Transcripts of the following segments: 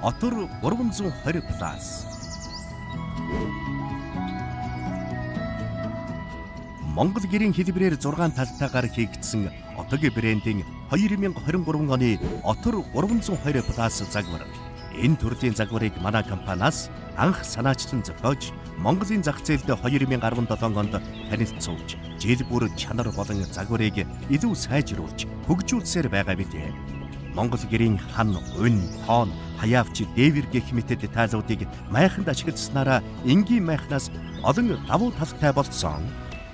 Отор 320 плюс. Монгол гэрийн хэлбэрээр 6 талтайгаар хийгдсэн отогийн брендийн 2023 оны Отор 320 плюс загвар. Энэ төрлийн загварыг манай компаниас анх санаачлан зохиож, Монголын зах зээлд 2017 онд танилцуулж, жил бүр чанар болон загварыг илүү сайжруулж, хөгжүүлсээр байгаа мэт. Монгол гэрийн хан, унь, тоон, хаяавч, дээвэр гэх мэт деталуудыг майханд ашигласнараа энгийн майхнаас олон давуу талтай болсон.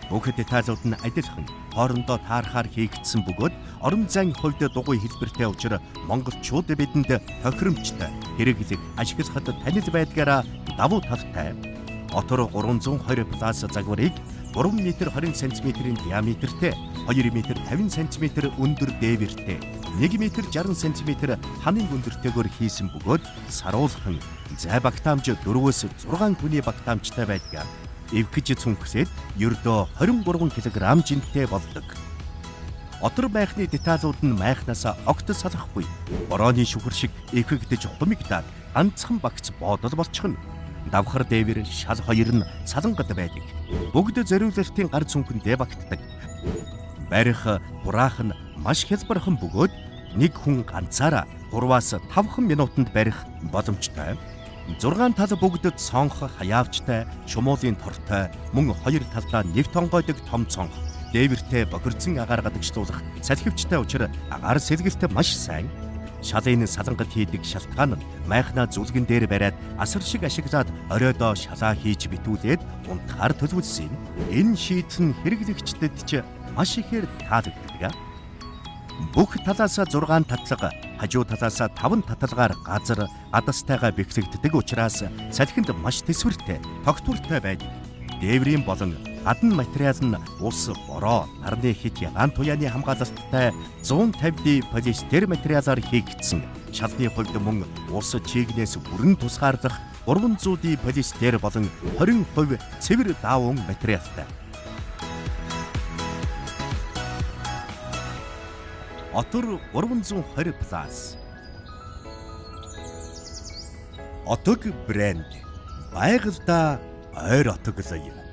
Бүх деталууд нь адилхан, хоорондоо таарахаар хийгдсэн бөгөөд орон зайн хувьд дугуй хэлбэртэй учраас монголчууд бидэнд тохиромжтой хэрэглэх, ашиглахад танил байдгаараа давуу талтай. Отор 320 плюс загварыг 3 м 20 см-ийн диаметртэй, 2 м 50 см өндөр дээвэртэй, 1 м 60 см ханын өндөртэйгээр хийсэн бөгөөд саруулхан, зай багтаамж 4-өөс 6 хүний багтаамжтай байдаг. Эвгэж цүнхсээд ердөө 23 кг жинтэй болдог. Отор майхны деталууд нь майхнаас огт салахгүй. Борооны шүхэр шиг эвгэгдэж хумигдаад ганцхан багц боодол болчихно. Давхар дээвэр шал хоёр нь салангад байдаг. Бүгд зориулалтын гар цүнхэндээ багтдаг. Барих, бураах нь маш хялбархан бөгөөд нэг хүн ганцаараа 3-5 минутанд барих боломжтой. 6 тал бүгд цонх, хаяавчтай, шумуулын тортой, мөн хоёр талдаа нэг тонгойдог том цонх, дээвэртэй бохирдсан агаар гадагшлуулах салхивчтай учраас агаар сэлгэлт маш сайн. Шалын салангад хийдэг шалтгаан нь майхнаа зүлгэн дээр бариад асар шиг ашиглаад оройдоо шалаа хийж битүүлээд унтахаар төлөвлөсөн. Энэ шийдэл нь хэрэглэгчдэд ч маш ихээр таалагддаг. Бүх талаас 6 татлага, хажуу талаас 5 таталгаар газар гадастайгаа бэхлэгддэг учраас салхинд маш тэсвэртэй, тогтвортой байдаг. Дээврийн болон гадна материал нь ус, бороо, нарны хит ягаан туяаны хамгаалалттай 150D полиэстер материалаар хийгдсэн. Шалны хувьд мөн ус чийгнээс бүрэн тусгаарлах 300D полиэстер болон 20% цэвэр даавун материалтай. Отор 320 плюс. Отог брэнд. Байгальда ойр отоглоё.